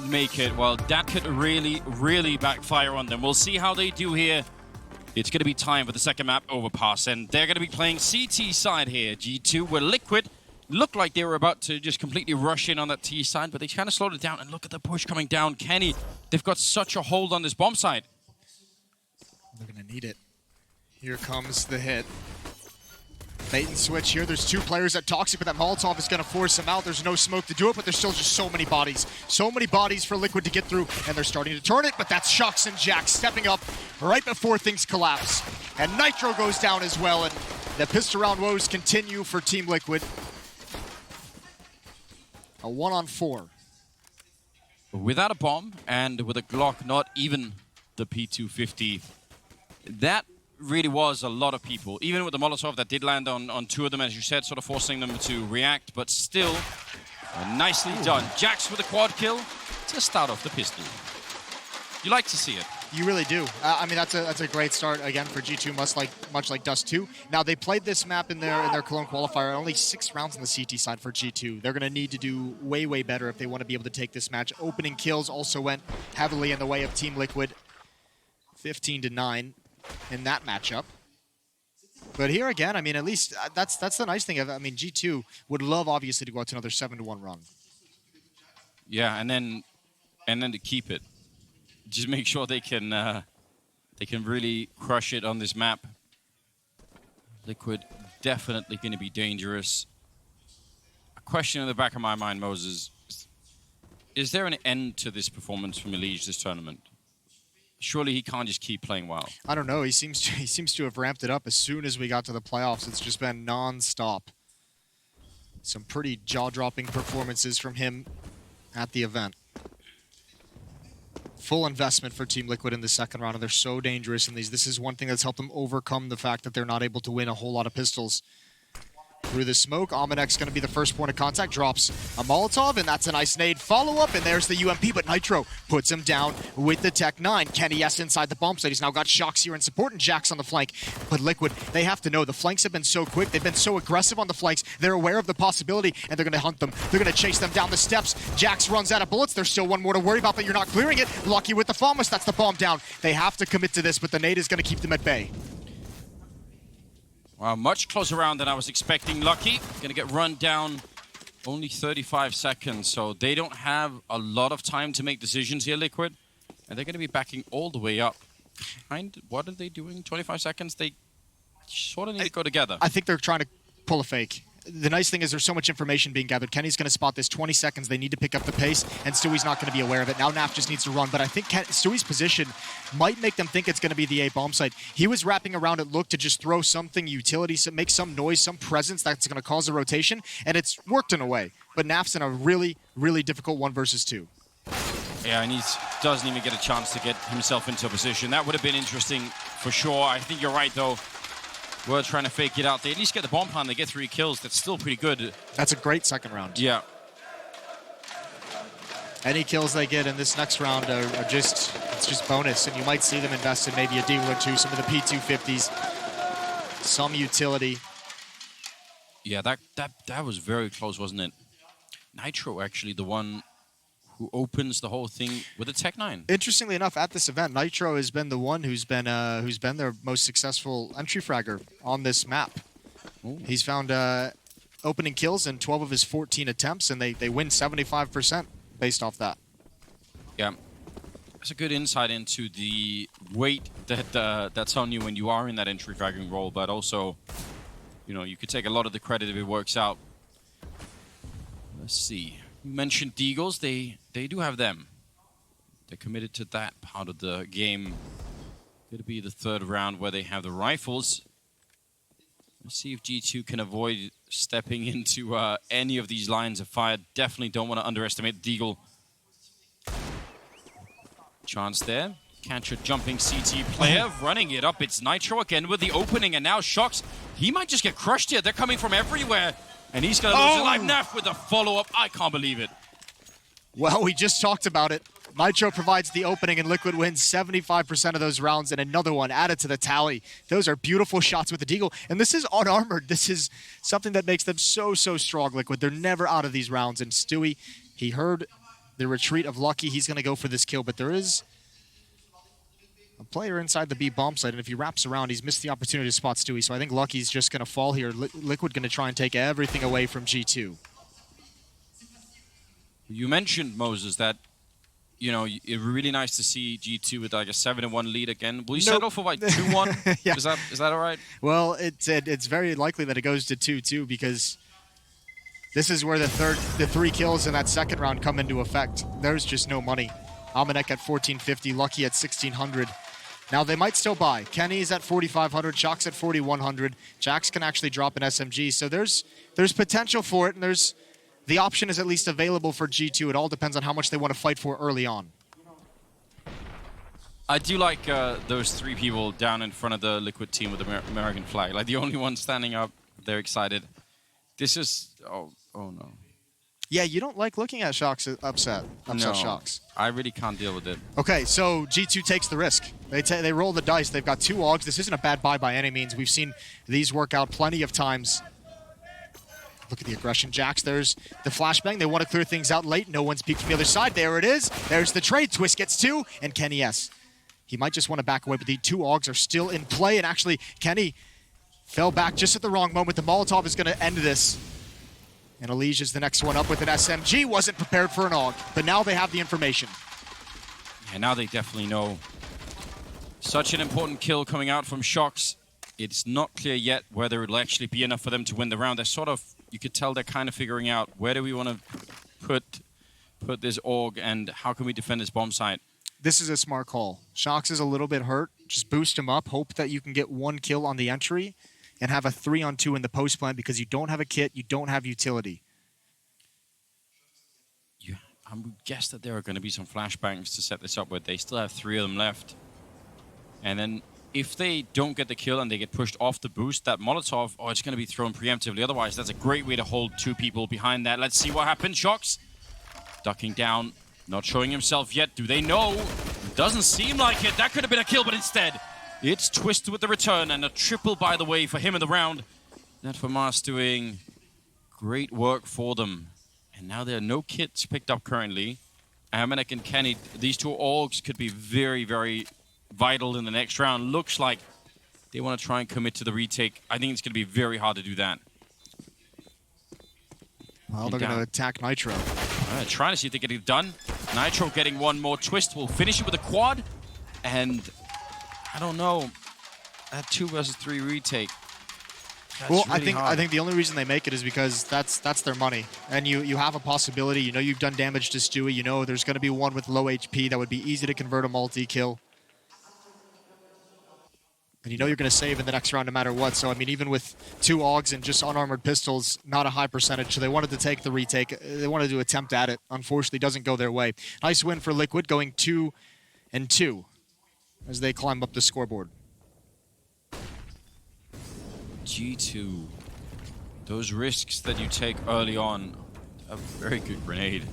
make it, well, that could really, really backfire on them. We'll see how they do here. It's going to be time for the second map, Overpass, and they're going to be playing CT side here. G2 were Liquid. Looked like they were about to just completely rush in on that T side, but they kind of slowed it down, and look at the push coming down. Kenny, they've got such a hold on this bomb side. They're going to need it. Here comes the hit. Bait and switch here. There's two players at Toxic, but that Molotov is going to force him out. There's no smoke to do it, but there's still just so many bodies. So many bodies for Liquid to get through, and they're starting to turn it, but that's Shux and Jack stepping up right before things collapse. And Nitro goes down as well, and the pistol round woes continue for Team Liquid. A 1-on-4. Without a bomb, and with a Glock, not even the P250, that really was a lot of people. Even with the Molotov that did land on two of them, as you said, sort of forcing them to react, but still nicely done. Jax with a quad kill to start off the pistol. You like to see it. You really do. I mean, that's a great start again for G2, much like Dust 2. Now they played this map in their Cologne qualifier. Only 6 rounds on the CT side for G2. They're going to need to do way better if they want to be able to take this match. Opening kills also went heavily in the way of Team Liquid, 15-9 in that matchup. But here again, I mean, at least that's the nice thing of it. I mean, G2 would love obviously to go out to another 7-1 run. Yeah, and then to keep it. Just make sure they can really crush it on this map. Liquid definitely going to be dangerous. A question in the back of my mind, Moses, is there an end to this performance from Elige this tournament? Surely he can't just keep playing well. I don't know. He seems to have ramped it up as soon as we got to the playoffs. It's just been non-stop. Some pretty jaw-dropping performances from him at the event. Full investment for Team Liquid in the second round, and they're so dangerous in these. This is one thing that's helped them overcome the fact that they're not able to win a whole lot of pistols. Through the smoke, Omenex going to be the first point of contact, drops a Molotov, and that's a nice nade follow-up, and there's the UMP, but Nitro puts him down with the Tech 9. Kenny S inside the bomb site. He's now got Shocks here in support, and Jax on the flank. But Liquid, they have to know, the flanks have been so quick, they've been so aggressive on the flanks, they're aware of the possibility, and they're going to hunt them. They're going to chase them down the steps. Jax runs out of bullets. There's still one more to worry about, but you're not clearing it. Lucky with the FAMAS, that's the bomb down. They have to commit to this, but the nade is going to keep them at bay. Well, much closer round than I was expecting. Lucky, going to get run down only 35 seconds, so they don't have a lot of time to make decisions here, Liquid. And they're going to be backing all the way up. What are they doing? 25 seconds? They sort of need to go together. I think they're trying to pull a fake. The nice thing is there's so much information being gathered. Kenny's going to spot this 20 seconds. They need to pick up the pace, and Stewie's not going to be aware of it. Now Naf just needs to run, but I think Stewie's position might make them think it's going to be the A bomb site. He was wrapping around it, look to just throw something, utility, make some noise, some presence that's going to cause a rotation, and it's worked in a way. But Naf's in a really difficult 1 versus 2. Yeah, and he doesn't even get a chance to get himself into a position. That would have been interesting for sure. I think you're right, though. We're trying to fake it out. They at least get the bomb plan. They get 3 kills. That's still pretty good. That's a great second round. Yeah. Any kills they get in this next round are just, it's just bonus. And you might see them invest in maybe a deal or two, some of the P250s, some utility. Yeah, that was very close, wasn't it? Nitro, actually, the one who opens the whole thing with a Tech 9. Interestingly enough, at this event, Nitro has been the one who's been their most successful entry fragger on this map. Ooh. He's found opening kills in 12 of his 14 attempts, and they win 75% based off that. Yeah, that's a good insight into the weight that's on you when you are in that entry fragging role, but also, you know, you could take a lot of the credit if it works out. Let's see. You mentioned Deagles. They do have them. They're committed to that part of the game. Going to be the third round where they have the rifles. Let's see if G2 can avoid stepping into any of these lines of fire. Definitely don't want to underestimate Deagle. Chance there. Catch a jumping CT player, running it up. It's Nitro again with the opening, and now Shocks. He might just get crushed here. They're coming from everywhere. And he's going to lose his life. Naf with a follow-up. I can't believe it. Well, we just talked about it. Nitro provides the opening, and Liquid wins 75% of those rounds, and another one added to the tally. Those are beautiful shots with the Deagle, and this is unarmored. This is something that makes them so strong, Liquid. They're never out of these rounds, and Stewie, he heard the retreat of Lucky. He's going to go for this kill, but there is a player inside the B bomb site, and if he wraps around, he's missed the opportunity to spot Stewie. So I think Lucky's just going to fall here. Liquid going to try and take everything away from G2. You mentioned, Moses, that it's really nice to see G2 with like a 7-1 lead again. Will you settle for like 2-1? Yeah. Is that all right? Well, it's very likely that it goes to 2-2 because this is where the 3 kills in that second round come into effect. There's just no money. Amanek at 1450, Lucky at 1600. Now they might still buy. Kenny's at 4500, Shock's at 4100. Jax can actually drop an SMG, so there's potential for it, and the option is at least available for G2. It all depends on how much they want to fight for early on. I do like those 3 people down in front of the Liquid team with the American flag. Like the only one standing up, they're excited. This is oh no. Yeah, you don't like looking at Shock's upset No, Shocks. I really can't deal with it. Okay, so G2 takes the risk. They roll the dice. They've got 2 Augs. This isn't a bad buy by any means. We've seen these work out plenty of times. Look at the aggression, Jax. There's the flashbang. They want to clear things out late. No one's peeked from the other side. There it is. There's the trade. Twist gets 2, and Kenny S. He might just want to back away, but the 2 Augs are still in play, and actually Kenny fell back just at the wrong moment. The Molotov is going to end this. And Elige is the next one up with an SMG. Wasn't prepared for an AUG, but now they have the information. Yeah, now they definitely know. Such an important kill coming out from Shocks. It's not clear yet whether it'll actually be enough for them to win the round. They're sort of, you could tell they're kind of figuring out where do we want to put this AUG and how can we defend this bomb site. This is a smart call. Shocks is a little bit hurt. Just boost him up. Hope that you can get 1 kill on the entry and have a 3-on-2 in the post plant because you don't have a kit, you don't have utility. I would guess that there are going to be some flashbangs to set this up with. They still have 3 of them left. And then if they don't get the kill and they get pushed off the boost, that Molotov, it's going to be thrown preemptively. Otherwise, that's a great way to hold 2 people behind that. Let's see what happens. Shocks ducking down, not showing himself yet. Do they know? Doesn't seem like it. That could have been a kill, but instead, it's Twist with the return and a triple, by the way, for him in the round. That for Mars doing great work for them. And now there are no kits picked up currently. Amanek and Kenny, these 2 Augs could be very, very vital in the next round. Looks like they want to try and commit to the retake. I think it's going to be very hard to do that. Well, they're going to attack Nitro. Trying to see if they get it done. Nitro getting 1 more. Twist will finish it with a quad. And I don't know. That 2 versus 3 retake. Well, really I think the only reason they make it is because that's their money. And you have a possibility. You know you've done damage to Stewie. You know there's going to be one with low HP that would be easy to convert a multi-kill. And you know you're going to save in the next round no matter what. So, I mean, even with 2 Augs and just unarmored pistols, not a high percentage. So they wanted to take the retake. They wanted to attempt at it. Unfortunately, doesn't go their way. Nice win for Liquid, going 2-2 as they climb up the scoreboard. G2. Those risks that you take early on. A very good grenade.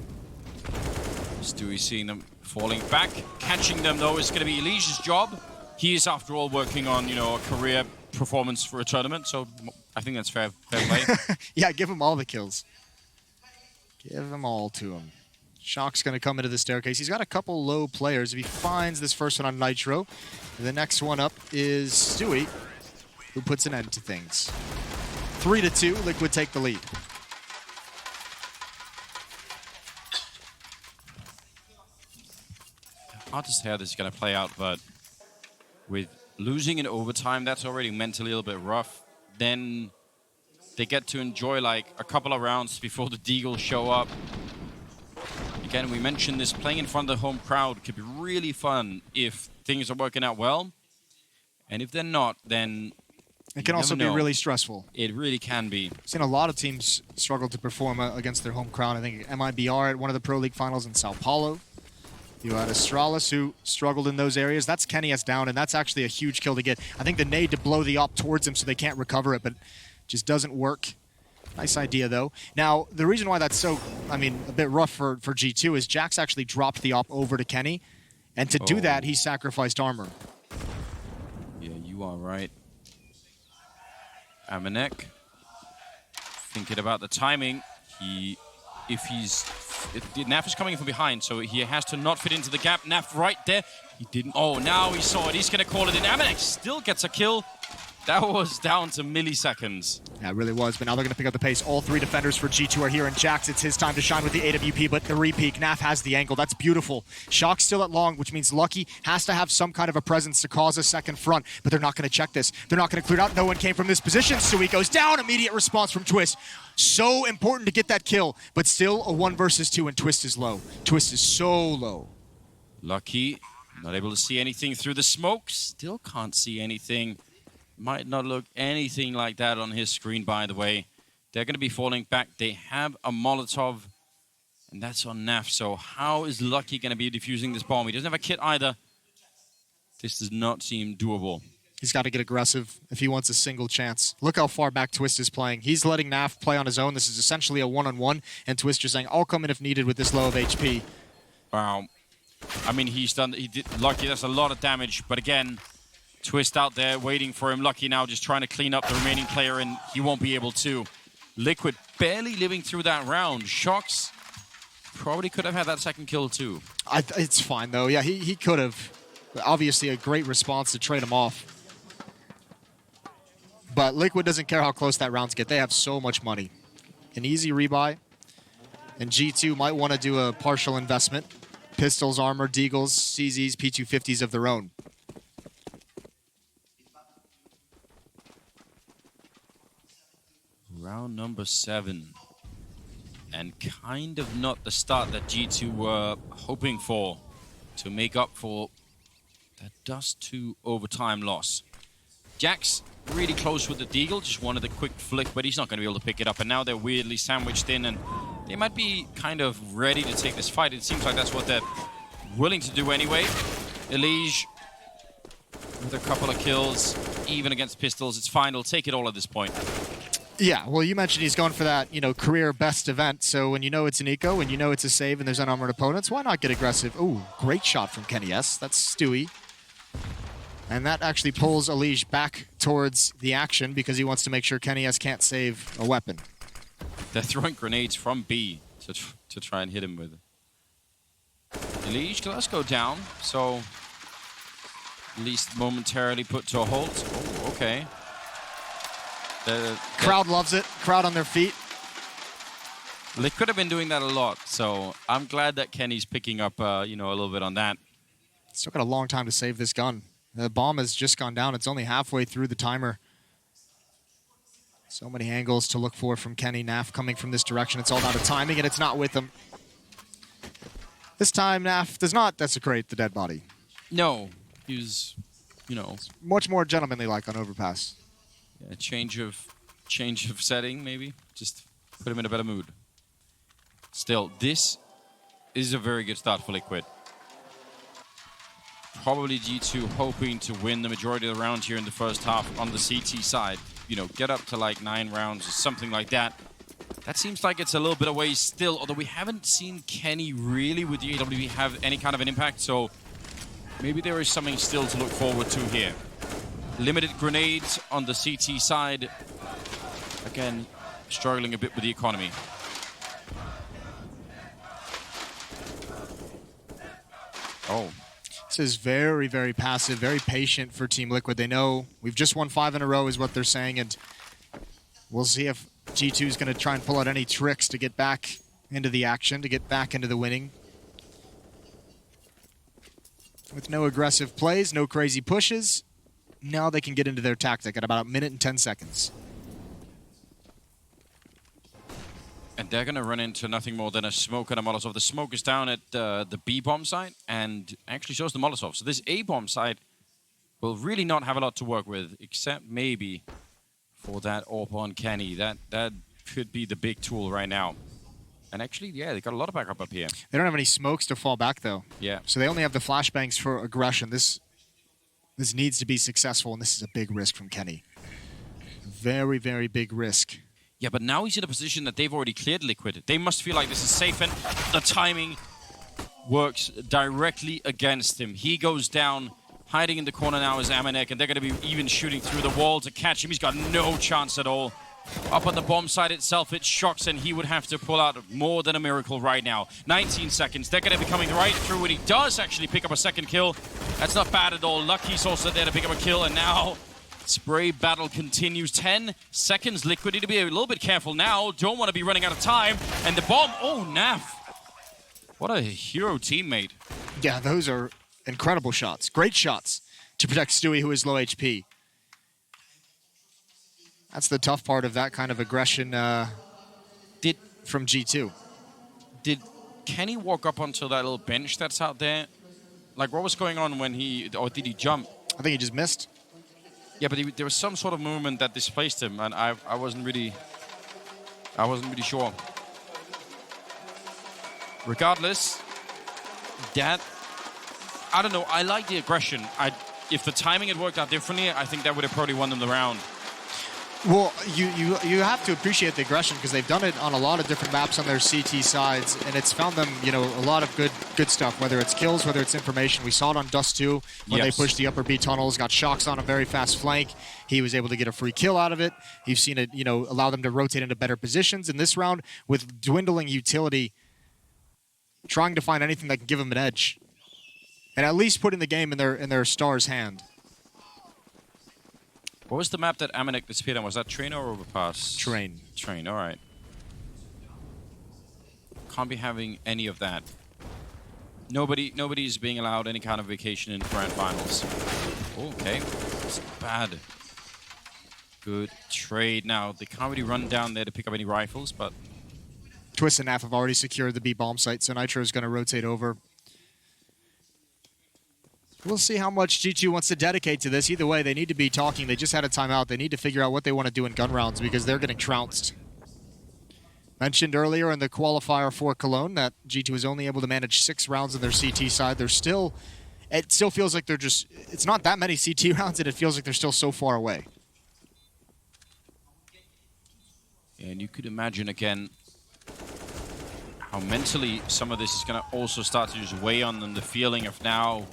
Stewie seeing them falling back. Catching them, though, is going to be Elige's job. He is, after all, working on, a career performance for a tournament, so I think that's fair play. Yeah, give him all the kills. Give them all to him. Shock's going to come into the staircase. He's got a couple low players. If he finds this first one on Nitro, the next one up is Stewie, who puts an end to things. 3-2, Liquid take the lead. Hard to say how this is going to play out, but with losing in overtime, that's already mentally a little bit rough. Then they get to enjoy like a couple of rounds before the Deagles show up. Again, we mentioned this, playing in front of the home crowd could be really fun if things are working out well. And if they're not, then it can also be really stressful. It really can be. I've seen a lot of teams struggle to perform against their home crowd. I think MIBR at one of the Pro League finals in Sao Paulo. You had Astralis, who struggled in those areas. That's Kenny S down, and that's actually a huge kill to get. I think the nade to blow the op towards him so they can't recover it, but just doesn't work. Nice idea, though. Now, the reason why that's so, a bit rough for G2 is Jax actually dropped the op over to Kenny, and to do that, he sacrificed armor. Yeah, you are right. Amanek, thinking about the timing, he if Naf is coming from behind, so he has to not fit into the gap. Naf right there. He didn't. Oh, now he saw it. He's going to call it in. Amanex still gets a kill. That was down to milliseconds. Yeah, it really was, but now they're going to pick up the pace. All three defenders for G2 are here, and Jax, it's his time to shine with the AWP, but the re-peek, Naf has the angle. That's beautiful. Shock's still at long, which means Lucky has to have some kind of a presence to cause a second front, but they're not going to check this. They're not going to clear it out. No one came from this position. Sui goes down. Immediate response from Twist. So important to get that kill, but still a 1 versus 2, and Twist is low. Twist is so low. Lucky, not able to see anything through the smoke. Still can't see anything. Might not look anything like that on his screen, by the way. They're going to be falling back. They have a Molotov, and that's on Naf. So how is Lucky going to be defusing this bomb? He doesn't have a kit either. This does not seem doable. He's got to get aggressive if he wants a single chance. Look how far back Twist is playing. He's letting Naf play on his own. This is essentially a one-on-one, and Twist just saying, I'll come in if needed with this low of HP. Wow. I mean, he did Lucky, that's a lot of damage, but again, Twist out there waiting for him. Lucky now just trying to clean up the remaining player, and he won't be able to. Liquid barely living through that round. Shocks probably could have had that second kill too. It's fine though. Yeah, he could have. Obviously a great response to trade him off. But Liquid doesn't care how close that rounds get. They have so much money. An easy rebuy. And G2 might want to do a partial investment. Pistols, armor, deagles, CZs, P250s of their own. Round number 7. And kind of not the start that G2 were hoping for to make up for that Dust 2 overtime loss. Jax really close with the deagle, just wanted a quick flick, but he's not going to be able to pick it up. And now they're weirdly sandwiched in, and they might be kind of ready to take this fight. It seems like that's what they're willing to do anyway. Elige with a couple of kills, even against pistols. It's fine, he'll take it all at this point. Yeah, well, you mentioned he's going for that, career best event. So when you know it's an eco, when you know it's a save and there's unarmored opponents, why not get aggressive? Ooh, great shot from Kenny S. That's Stewie. And that actually pulls Elige back towards the action because he wants to make sure Kenny S can't save a weapon. They're throwing grenades from B to try and hit him with. Elige does go down, so at least momentarily put to a halt. Oh, okay. Crowd loves it. Crowd on their feet. They could have been doing that a lot, so I'm glad that Kenny's picking up, a little bit on that. Still got a long time to save this gun. The bomb has just gone down. It's only halfway through the timer. So many angles to look for from Kenny. Naf coming from this direction. It's all down to timing, and it's not with him. This time, Naf does not desecrate the dead body. No, he's, much more gentlemanly-like on Overpass. A change of setting, maybe. Just put him in a better mood. Still, this is a very good start for Liquid. Probably G2 hoping to win the majority of the rounds here in the first half on the CT side. Get up to like 9 rounds or something like that. That seems like it's a little bit away still, although we haven't seen Kenny really with the AWP have any kind of an impact, so maybe there is something still to look forward to here. Limited grenades on the CT side. Again, struggling a bit with the economy. Oh. This is very, very passive, very patient for Team Liquid. They know we've just won 5 in a row is what they're saying, and we'll see if G2 is going to try and pull out any tricks to get back into the action, to get back into the winning. With no aggressive plays, no crazy pushes, now they can get into their tactic at about 1 minute and 10 seconds. And they're going to run into nothing more than a smoke and a Molotov. The smoke is down at the B-bomb site and actually shows the Molotov. So this A-bomb site will really not have a lot to work with, except maybe for that AWP on Kenny. That could be the big tool right now. And actually, yeah, they got a lot of backup up here. They don't have any smokes to fall back, though. Yeah. So they only have the flashbangs for aggression. This needs to be successful, and this is a big risk from Kenny. Very, very big risk. Yeah, but now he's in a position that they've already cleared Liquid. They must feel like this is safe, and the timing works directly against him. He goes down. Hiding in the corner now is Amanek, and they're going to be even shooting through the wall to catch him. He's got no chance at all. Up on the bomb site itself, it shocks, and he would have to pull out more than a miracle right now. 19 seconds. They're going to be coming right through, and he does actually pick up a second kill. That's not bad at all. Lucky's also there to pick up a kill, and now spray battle continues. 10 seconds. Liquid need to be a little bit careful now. Don't want to be running out of time. And the bomb. Oh, Naf. What a hero teammate. Yeah, those are incredible shots. Great shots to protect Stewie, who is low HP. That's the tough part of that kind of aggression from G2. Did Kenny walk up onto that little bench that's out there? Like, what was going on when he, or did he jump? I think he just missed. Yeah, but there was some sort of movement that displaced him, and I wasn't really sure. Regardless, I don't know. I like the aggression. If the timing had worked out differently, I think that would have probably won them the round. Well, you have to appreciate the aggression because they've done it on a lot of different maps on their CT sides, and it's found them, a lot of good stuff, whether it's kills, whether it's information. We saw it on Dust 2 when they pushed the upper B tunnels, got shocks on a very fast flank. He was able to get a free kill out of it. You've seen it, allow them to rotate into better positions. In this round, with dwindling utility, trying to find anything that can give them an edge, and at least putting the game in their star's hand. What was the map that Amanek disappeared on? Was that Train or Overpass? Train. Train, all right. Can't be having any of that. Nobody's being allowed any kind of vacation in grand finals. Okay, that's bad. Good trade. Now, they can't really run down there to pick up any rifles, but... Twist and Naf have already secured the B bomb site, so Nitro is going to rotate over. We'll see how much G2 wants to dedicate to this. Either way, they need to be talking. They just had a timeout. They need to figure out what they want to do in gun rounds because they're getting trounced. Mentioned earlier in the qualifier for Cologne that G2 is only able to manage 6 rounds on their CT side. It still feels like it's not that many CT rounds, and it feels like they're still so far away. And you could imagine, again, how mentally some of this is going to also start to just weigh on them. The feeling of now...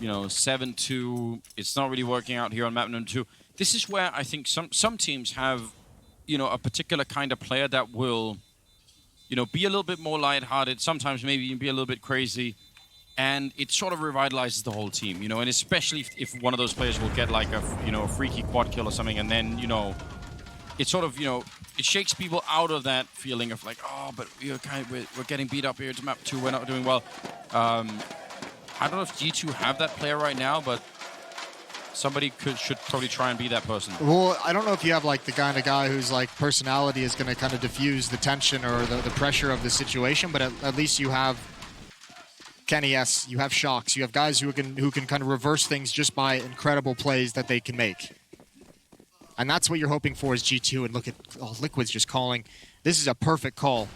7-2. It's not really working out here on map number 2. This is where I think some teams have, a particular kind of player that will, be a little bit more lighthearted. Sometimes maybe even be a little bit crazy, and it sort of revitalizes the whole team. And especially if one of those players will get like a freaky quad kill or something, and then it sort of it shakes people out of that feeling of like, oh, but we're getting beat up here to map 2. We're not doing well. I don't know if G2 have that player right now, but somebody should probably try and be that person. Well, I don't know if you have like the kind of guy whose like personality is going to kind of diffuse the tension or the pressure of the situation, but at least you have Kenny S, you have Shocks, you have guys who can kind of reverse things just by incredible plays that they can make. And that's what you're hoping for is G2. And look at Liquid's just calling. This is a perfect call.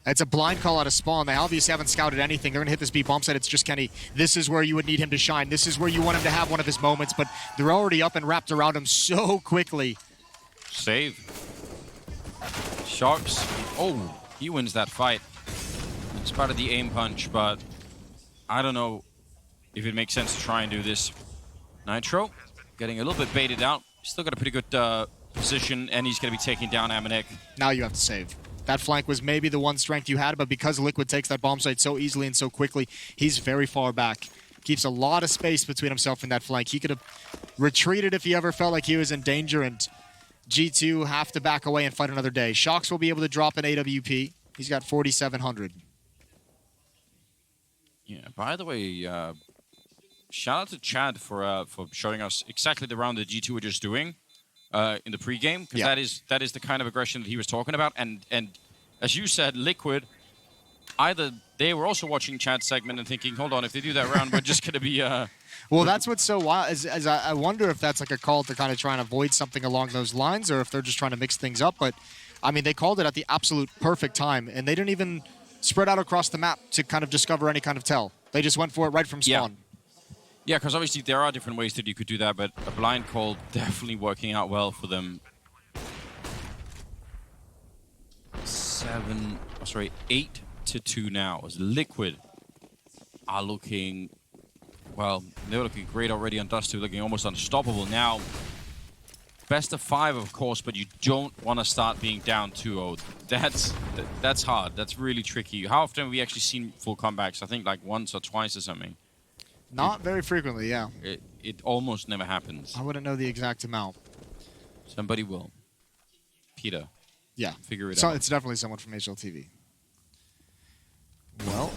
It's a blind call out of spawn. They obviously haven't scouted anything. They're going to hit this B bomb site. It's just Kenny. This is where you would need him to shine. This is where you want him to have one of his moments, but they're already up and wrapped around him so quickly. Save. Sharks. Oh, he wins that fight. It's part of the aim punch, but I don't know if it makes sense to try and do this. Nitro getting a little bit baited out. Still got a pretty good position, and he's going to be taking down Amanek. Now you have to save. That flank was maybe the one strength you had, but because Liquid takes that bomb site so easily and so quickly, he's very far back. Keeps a lot of space between himself and that flank. He could have retreated if he ever felt like he was in danger, and G2 have to back away and fight another day. Shocks will be able to drop an AWP. He's got 4,700. Yeah, by the way, shout out to Chad for showing us exactly the round that G2 were just doing. In the pregame, because that is the kind of aggression that he was talking about, and as you said, Liquid, either they were also watching Chad's segment and thinking, hold on, if they do that round, we're just going to be... Well, that's what's so wild, is I wonder if that's like a call to kind of try and avoid something along those lines, or if they're just trying to mix things up, but, I mean, they called it at the absolute perfect time, and they didn't even spread out across the map to kind of discover any kind of tell. They just went for it right from spawn. Yeah, because obviously there are different ways that you could do that, but a blind call definitely working out well for them. 8-2 now as Liquid are looking, well, they were looking great already on Dust 2, looking almost unstoppable now. best of 5, of course, but you don't want to start being down 2-0. That's hard. That's really tricky. How often have we actually seen full comebacks? I think like once or twice or something. Not very frequently, yeah. It almost never happens. I wouldn't know the exact amount. Somebody will. Peter. Yeah. Figure it So out. it's definitely someone from HLTV. Well,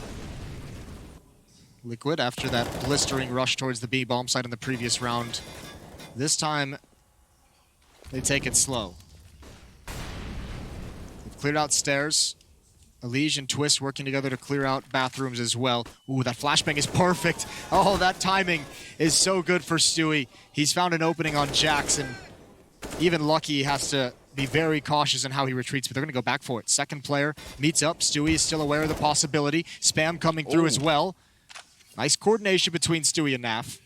Liquid, after that blistering rush towards the B bomb site in the previous round, this time they take it slow. They've cleared out stairs. Elige and Twist working together to clear out bathrooms as well. Ooh, that flashbang is perfect. Oh, that timing is so good for Stewie. He's found an opening on Jackson. Even Lucky has to be very cautious in how he retreats, but they're going to go back for it. Second player meets up. Stewie is still aware of the possibility. Spam coming through as well. Nice coordination between Stewie and Naf.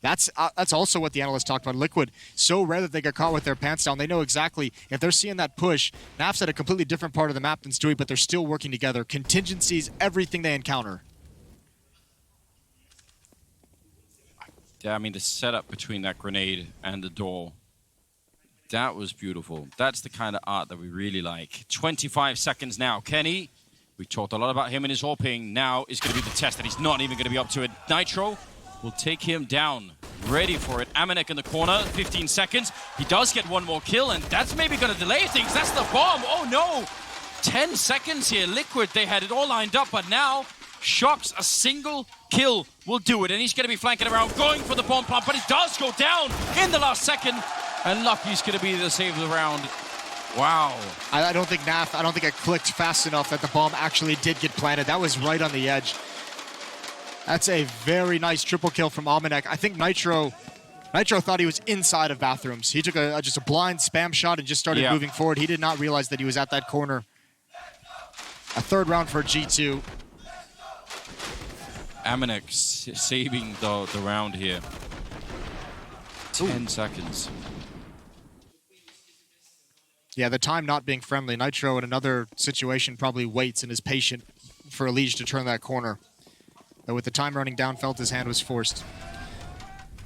That's also what the analysts talked about. Liquid, so rare that they get caught with their pants down. They know exactly if they're seeing that push. Naf's at a completely different part of the map than Stewie, but they're still working together. Contingencies, everything they encounter. Yeah, I mean, the setup between that grenade and the door, that was beautiful. That's the kind of art that we really like. 25 seconds now. Kenny, we talked a lot about him and his AWPing. Now is going to be the test that he's not even going to be up to it. Nitro will take him down. Ready for it. Amanek in the corner, 15 seconds. He does get one more kill, and that's maybe going to delay things. That's the bomb. Oh, no. 10 seconds here. Liquid, they had it all lined up, but now Shox, a single kill will do it, and he's going to be flanking around, going for the bomb plant, but he does go down in the last second, and Lucky's going to be the save of the round. Wow. I don't think it clicked fast enough that the bomb actually did get planted. That was right on the edge. That's a very nice triple kill from Amanek. I think Nitro thought he was inside of bathrooms. He took just a blind spam shot and just started moving forward. He did not realize that he was at that corner. A third round for G2. Amanek saving the round here. 10 seconds. Yeah, the time not being friendly. Nitro in another situation probably waits and is patient for Elige to turn that corner. But with the time running down, felt his hand was forced.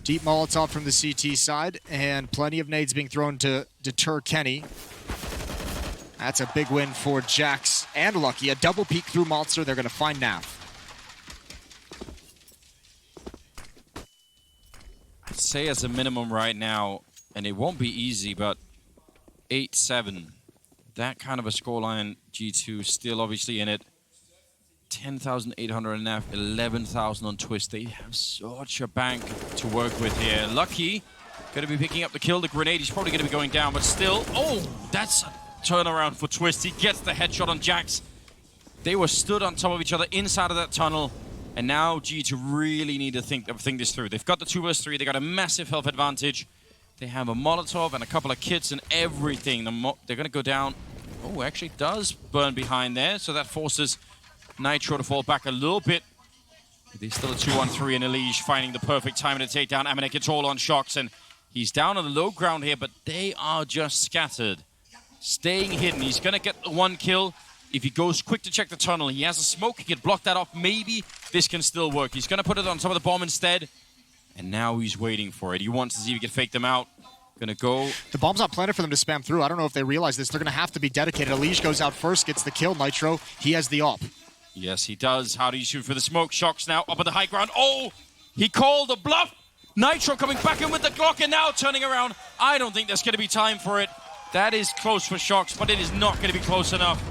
Deep Molotov from the CT side, and plenty of nades being thrown to deter Kenny. That's a big win for Jax and Lucky. A double peek through Monster. They're going to find Naf. I'd say as a minimum right now, and it won't be easy, but 8-7. That kind of a scoreline. G2 still obviously in it. 10,800 on Naf, 11,000 on Twist. They have such a bank to work with here. Lucky going to be picking up the kill. The grenade, he's probably going to be going down, but still. Oh, that's a turnaround for Twist. He gets the headshot on Jax. They were stood on top of each other inside of that tunnel. And now G2 really need to think this through. They've got the 2 vs 3. They got a massive health advantage. They have a Molotov and a couple of kits and everything. They're going to go down. Oh, actually does burn behind there. So that forces Nitro to fall back a little bit. There's still a 2-1-3 in Elige, finding the perfect time to take down Amanek. It's all on Shox, and he's down on the low ground here, but they are just scattered. Staying hidden. He's going to get the 1 kill. If he goes quick to check the tunnel, he has a smoke. He can block that off. Maybe this can still work. He's going to put it on top of the bomb instead. And now he's waiting for it. He wants to see if he can fake them out. Gonna go. The bomb's not planted for them to spam through. I don't know if they realize this. They're going to have to be dedicated. Elige goes out first, gets the kill. Nitro, he has the op. Yes, he does. How do you shoot for the smoke? Shox now up at the high ground. Oh, he called the bluff. Nitro coming back in with the Glock and now turning around. I don't think there's going to be time for it. That is close for Shox, but it is not going to be close enough.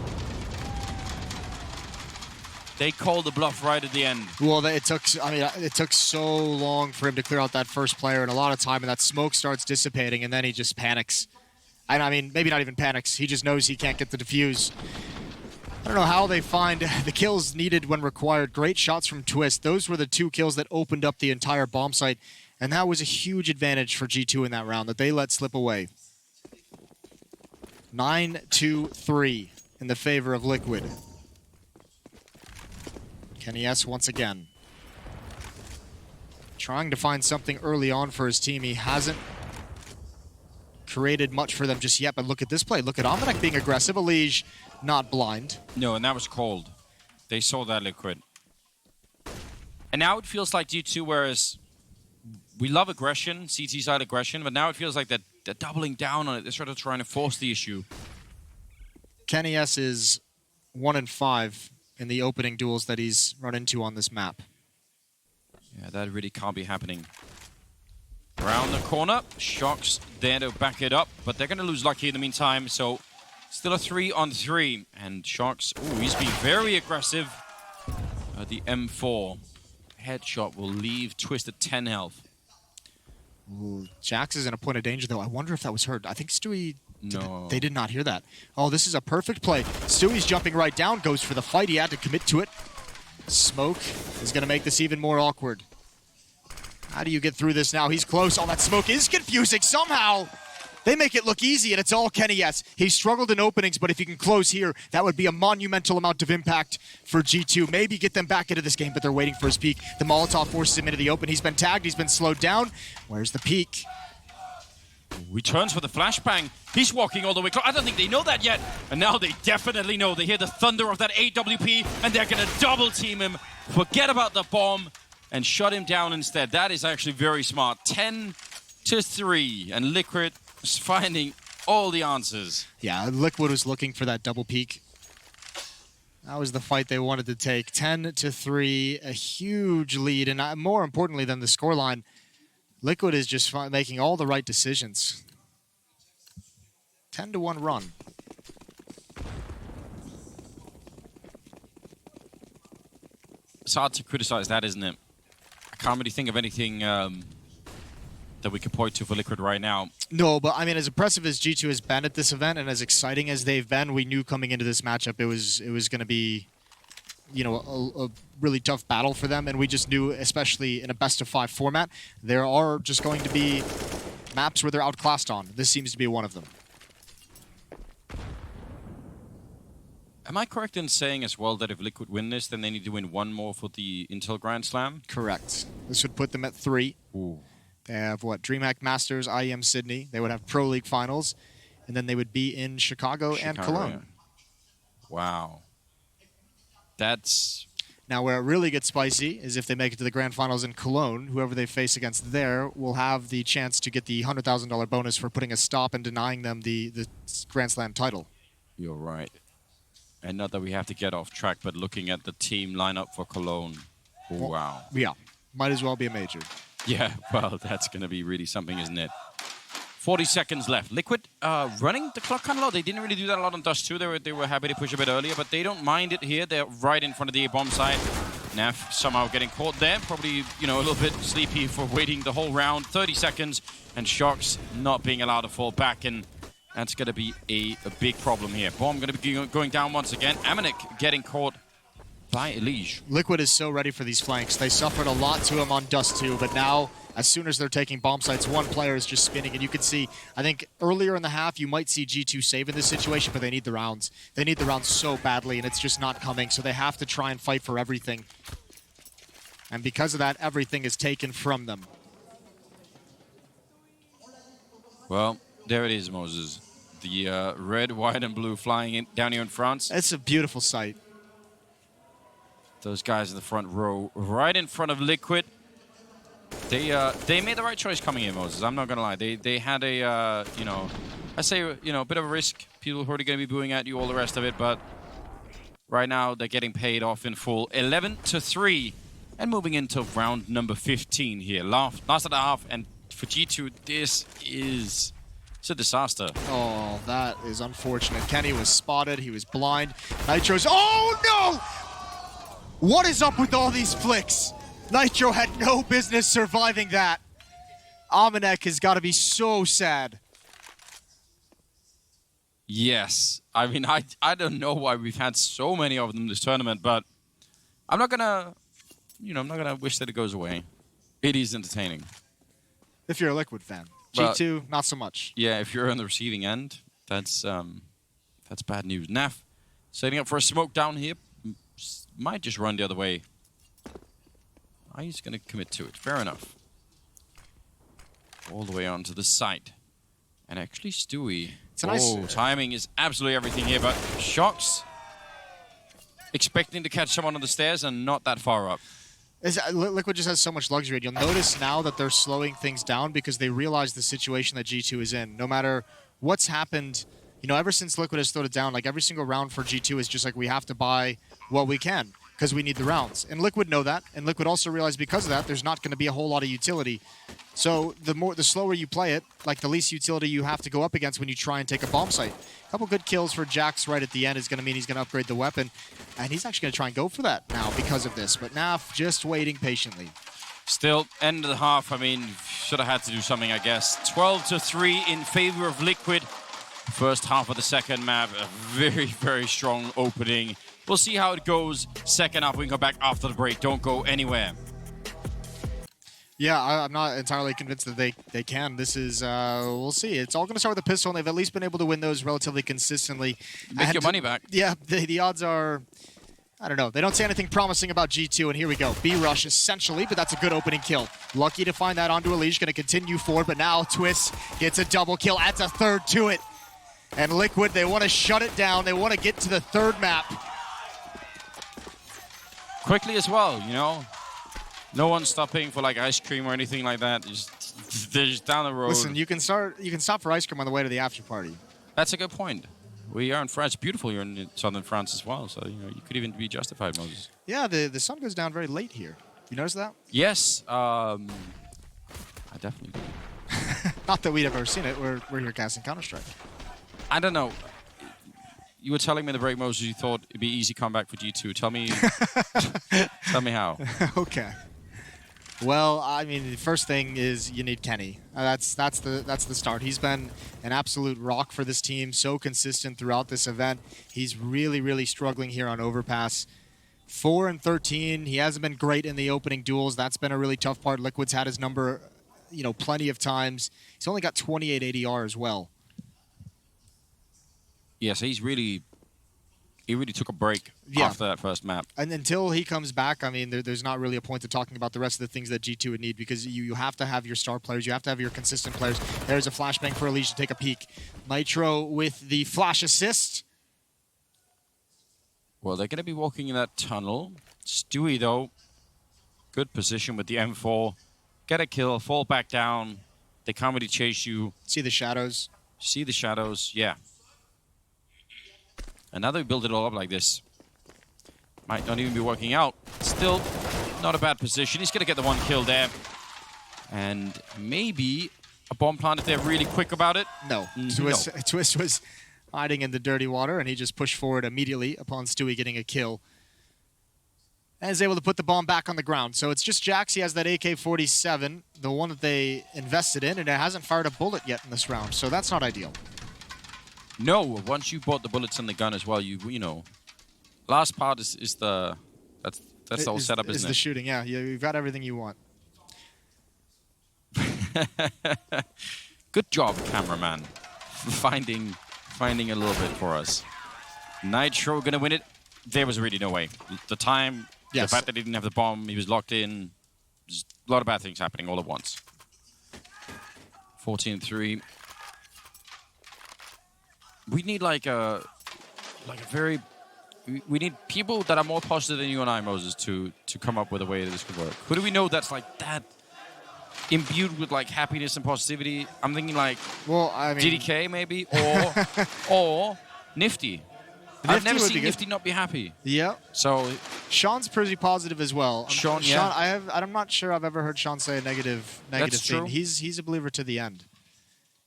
They called the bluff right at the end. Well, it took so long for him to clear out that first player, and a lot of time, and that smoke starts dissipating, and then he just panics. I mean, maybe not even panics. He just knows he can't get the defuse. I don't know how they find the kills needed when required. Great shots from Twist. Those were the 2 kills that opened up the entire bomb site, and that was a huge advantage for G2 in that round that they let slip away. 9-2-3 in the favor of Liquid. Kenny S once again. Trying to find something early on for his team. He hasn't created much for them just yet, but look at this play. Look at Amanek being aggressive. Elige not blind. No, and that was cold. They saw that, Liquid. And now it feels like G2, whereas we love aggression, CT side aggression, but now it feels like that They're doubling down on it. They're sort of trying to force the issue. Kenny S is 1-5 in the opening duels that he's run into on this map. Yeah, that really can't be happening. Around the corner, Shocks there to back it up, but they're going to lose Lucky in the meantime, so still a 3-on-3. And Shocks, ooh, he's being very aggressive. The M4 headshot will leave Twist at 10 health. Ooh, Jax is in a point of danger, though. I wonder if that was heard. I think Stewie... No. They did not hear that. Oh, this is a perfect play. Stewie's jumping right down, goes for the fight. He had to commit to it. Smoke is going to make this even more awkward. How do you get through this now? He's close. Oh, that smoke is confusing somehow. They make it look easy, and it's all Kenny S. He struggled in openings, but if he can close here, that would be a monumental amount of impact for G2. Maybe get them back into this game, but they're waiting for his peak. The Molotov forces him into the open. He's been tagged. He's been slowed down. Where's the peak? Returns for the flashbang. He's walking all the way close. I don't think they know that yet. And now they definitely know. They hear the thunder of that AWP, and they're going to double team him. Forget about the bomb and shut him down instead. That is actually very smart. 10-3, and Liquid is finding all the answers. Yeah, Liquid was looking for that double peak. That was the fight they wanted to take. 10-3, a huge lead, and more importantly than the scoreline, Liquid is just making all the right decisions. 10-1 run. It's hard to criticize that, isn't it? I can't really think of anything that we could point to for Liquid right now. No, but I mean, as impressive as G2 has been at this event and as exciting as they've been, we knew coming into this matchup it was going to be, you know, a really tough battle for them, and we just knew, especially in a best-of-5 format, there are just going to be maps where they're outclassed on. This seems to be one of them. Am I correct in saying as well that if Liquid win this, then they need to win one more for the Intel Grand Slam? Correct. This would put them at 3. Ooh. They have, what, DreamHack Masters, IEM Sydney. They would have Pro League Finals, and then they would be in Chicago and Cologne. Yeah. Wow. That's... Now, where it really gets spicy is if they make it to the Grand Finals in Cologne, whoever they face against there will have the chance to get the $100,000 bonus for putting a stop and denying them the Grand Slam title. You're right. And not that we have to get off track, but looking at the team lineup for Cologne, well, wow. Yeah, might as well be a major. Yeah, well, that's going to be really something, isn't it? 40 seconds left. Liquid running the clock kind of low. They didn't really do that a lot on Dust 2. They were happy to push a bit earlier, but they don't mind it here. They're right in front of the A-bomb site. Naf somehow getting caught there. Probably, you know, a little bit sleepy for waiting the whole round. 30 seconds, and Shocks not being allowed to fall back, and that's going to be a big problem here. Bomb going to be going down once again. Amanek getting caught by Elige. Liquid is so ready for these flanks. They suffered a lot to him on Dust 2, but now, as soon as they're taking bomb sites, one player is just spinning, and you can see, I think earlier in the half, you might see G2 save in this situation, but they need the rounds. They need the rounds so badly, and it's just not coming, so they have to try and fight for everything. And because of that, everything is taken from them. Well, there it is, Moses. The red, white, and blue flying in, down here in France. It's a beautiful sight. Those guys in the front row, right in front of Liquid. They made the right choice coming in, Moses. I'm not gonna lie. They had a you know, I say, you know, a bit of a risk. People who are going to be booing at you, all the rest of it, but right now they're getting paid off in full. 11-3, and moving into round number 15 here. Last of the half, and for G2, this is it's a disaster. Oh, that is unfortunate. Kenny was spotted. He was blind. Nitro's. Oh no! What is up with all these flicks? Nitro had no business surviving that. Amanek has got to be so sad. Yes. I mean, I don't know why we've had so many of them this tournament, but I'm not gonna, you know, I'm not gonna wish that it goes away. It is entertaining. If you're a Liquid fan. But, G2, not so much. Yeah, if you're on the receiving end, that's bad news. Naf setting up for a smoke down here. Might just run the other way. He's going to commit to it. Fair enough. All the way onto the site. And actually, Stewie. Timing is absolutely everything here, but Shocks expecting to catch someone on the stairs and not that far up. Liquid just has so much luxury. You'll notice now that they're slowing things down because they realize the situation that G2 is in. No matter what's happened, ever since Liquid has slowed it down, like every single round for G2 is just like we have to buy what we can because we need the rounds. And Liquid know that, and Liquid also realize because of that, there's not going to be a whole lot of utility. So the slower you play it, like the least utility you have to go up against when you try and take a bomb site. A couple good kills for Jax right at the end is going to mean he's going to upgrade the weapon. And he's actually going to try and go for that now because of this. But Naf just waiting patiently. Still, end of the half, I mean, should have had to do something, I guess. 12-3 in favor of Liquid. First half of the second map, a very, very strong opening. We'll see how it goes. Second half, we can come back after the break. Don't go anywhere. Yeah, I'm not entirely convinced that they can. This is, we'll see. It's all going to start with a pistol, and they've at least been able to win those relatively consistently. Make your money back. Yeah, the odds are, I don't know. They don't say anything promising about G2, and here we go. B-Rush, essentially, but that's a good opening kill. Lucky to find that onto Elige, going to continue forward, but now Twist gets a double kill, adds a third to it. And Liquid, they want to shut it down. They want to get to the third map. Quickly as well, No one's stopping for like ice cream or anything like that. They're just down the road. Listen, you can stop for ice cream on the way to the after party. That's a good point. We are in France. Beautiful here in southern France as well. So you could even be justified, Moses. Yeah, the sun goes down very late here. You notice that? Yes, I definitely do. Not that we'd ever seen it. We're here casting Counter-Strike. I don't know. You were telling me in the break, Moses, you thought it'd be easy comeback for G2. Tell me, tell me how. Okay. Well, I mean, the first thing is you need Kenny. That's the start. He's been an absolute rock for this team, so consistent throughout this event. He's really, really struggling here on Overpass. 4-13. He hasn't been great in the opening duels. That's been a really tough part. Liquid's had his number, plenty of times. He's only got 28 ADR as well. Yeah, so he really took a break after that first map. And until he comes back, I mean, there's not really a point to talking about the rest of the things that G2 would need because you have to have your star players. You have to have your consistent players. There's a flashbang for Elige to take a peek. Nitro with the flash assist. Well, they're going to be walking in that tunnel. Stewie, though, good position with the M4. Get a kill, fall back down. They can't really chase you. See the shadows. See the shadows, yeah. And now they build it all up like this. Might not even be working out. Still, not a bad position. He's going to get the one kill there. And maybe a bomb plant if they're really quick about it. No. Twist was hiding in the dirty water, and he just pushed forward immediately upon Stewie getting a kill. And is able to put the bomb back on the ground. So it's just Jax. He has that AK-47, the one that they invested in, and it hasn't fired a bullet yet in this round. So that's not ideal. No, once you bought the bullets and the gun as well, you know. Last part is the that's the whole setup, isn't it? Is the shooting, yeah. You've got everything you want. Good job, cameraman. Finding a little bit for us. Nitro gonna win it. There was really no way. The time, yes. The fact that he didn't have the bomb, he was locked in. There's a lot of bad things happening all at once. 14-3. We need we need people that are more positive than you and I, Moses, to come up with a way that this could work. Who do we know that's like that imbued with like happiness and positivity? I'm thinking like DDK maybe, or Nifty. I've never seen Nifty not be happy. Yeah. So Sean's pretty positive as well. Sean, yeah. I'm not sure I've ever heard Sean say a negative thing. True. He's a believer to the end.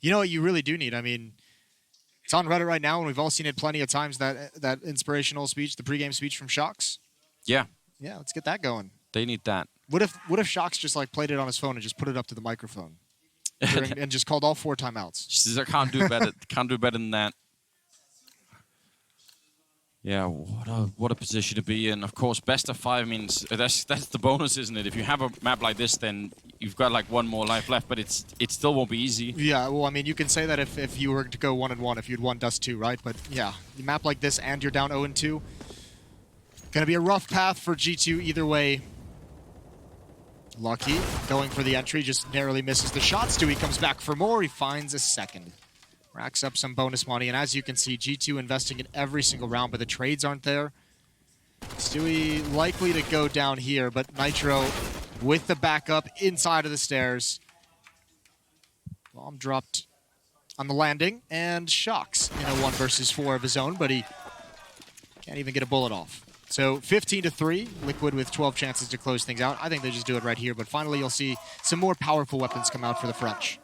You know what you really do need? I mean, it's on Reddit right now, and we've all seen it plenty of times, that inspirational speech, the pregame speech from Shox. Yeah. Yeah, let's get that going. They need that. What if Shox just like played it on his phone and just put it up to the microphone and just called all 4 timeouts? She says, I can't do better. Can't do better than that. Yeah, what a position to be in. Of course, best of 5 means that's the bonus, isn't it? If you have a map like this, then you've got like 1 more life left, but it still won't be easy. Yeah, well, I mean, you can say that if you were to go 1-1, if you'd won Dust 2, right? But yeah, a map like this and you're down 0-2, gonna be a rough path for G2 either way. Lucky, going for the entry, just narrowly misses the shot. Stewie comes back for more. He finds a second. Racks up some bonus money, and as you can see, G2 investing in every single round, but the trades aren't there. Stewie likely to go down here, but Nitro with the backup inside of the stairs. Bomb dropped on the landing, and Shocks in a 1 versus 4 of his own, but he can't even get a bullet off. So 15-3, Liquid with 12 chances to close things out. I think they just do it right here, but finally you'll see some more powerful weapons come out for the French.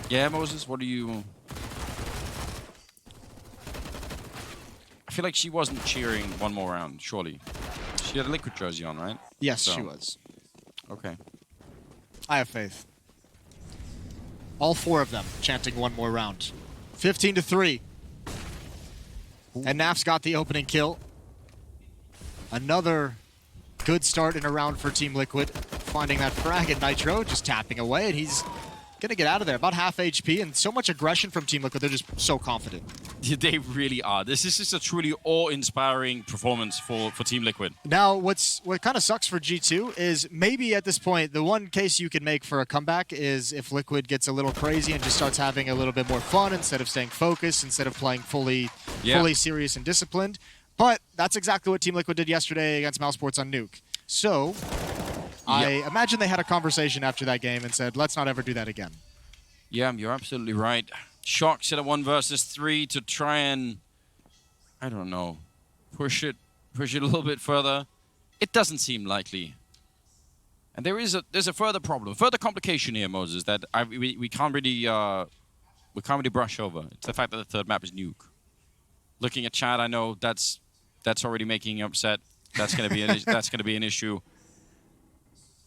Yeah, Moses, what do you... I feel like she wasn't cheering one more round, surely. She had a Liquid jersey on, right? Yes, she was. Okay. I have faith. All 4 of them chanting one more round. 15-3. And Naf's got the opening kill. Another good start in a round for Team Liquid. Finding that frag at Nitro, just tapping away, and he's gonna get out of there. About half HP, and so much aggression from Team Liquid. They're just so confident. Yeah, they really are. This is just a truly awe-inspiring performance for Team Liquid. Now, what kind of sucks for G2 is maybe at this point, the one case you can make for a comeback is if Liquid gets a little crazy and just starts having a little bit more fun instead of staying focused, instead of playing fully serious and disciplined. But that's exactly what Team Liquid did yesterday against Mousesports on Nuke. So I imagine they had a conversation after that game and said, let's not ever do that again. Yeah, you're absolutely right. Shocks at a 1 versus 3 to try and, I don't know, push it a little bit further. It doesn't seem likely. And there's a further problem, further complication here, Moses, that we can't really brush over. It's the fact that the third map is Nuke. Looking at chat, I know that's already making you upset. That's going to be that's going to be an issue.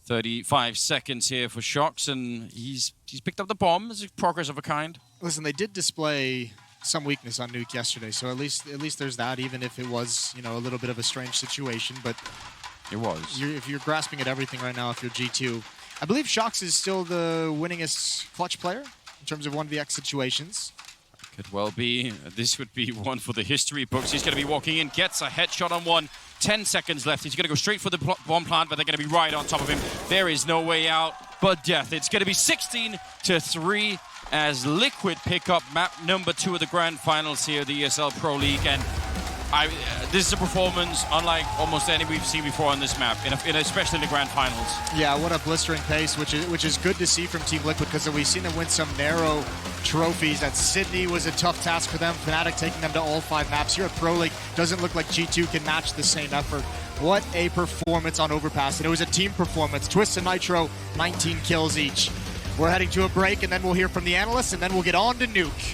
35 seconds here for Shocks, and he's picked up the bomb. It's a progress of a kind. Listen, they did display some weakness on Nuke yesterday, so at least there's that, even if it was, you know, a little bit of a strange situation. But it was. If you're grasping at everything right now, if you're G2, I believe Shocks is still the winningest clutch player in terms of 1vx situations. Could well be. This would be one for the history books. He's going to be walking in, gets a headshot on one. 10 seconds left. He's going to go straight for the bomb plant, but they're going to be right on top of him. There is no way out but death. It's going to be 16-3 as Liquid pick up map number 2 of the grand finals here, the ESL Pro League. And this is a performance unlike almost any we've seen before on this map, especially in the grand finals. Yeah, what a blistering pace, which is good to see from Team Liquid, because we've seen them win some narrow trophies. That Sydney was a tough task for them. Fnatic taking them to all 5 maps. Here at Pro League, doesn't look like G2 can match the same effort. What a performance on Overpass. And it was a team performance. Twist and Nitro, 19 kills each. We're heading to a break, and then we'll hear from the analysts, and then we'll get on to Nuke.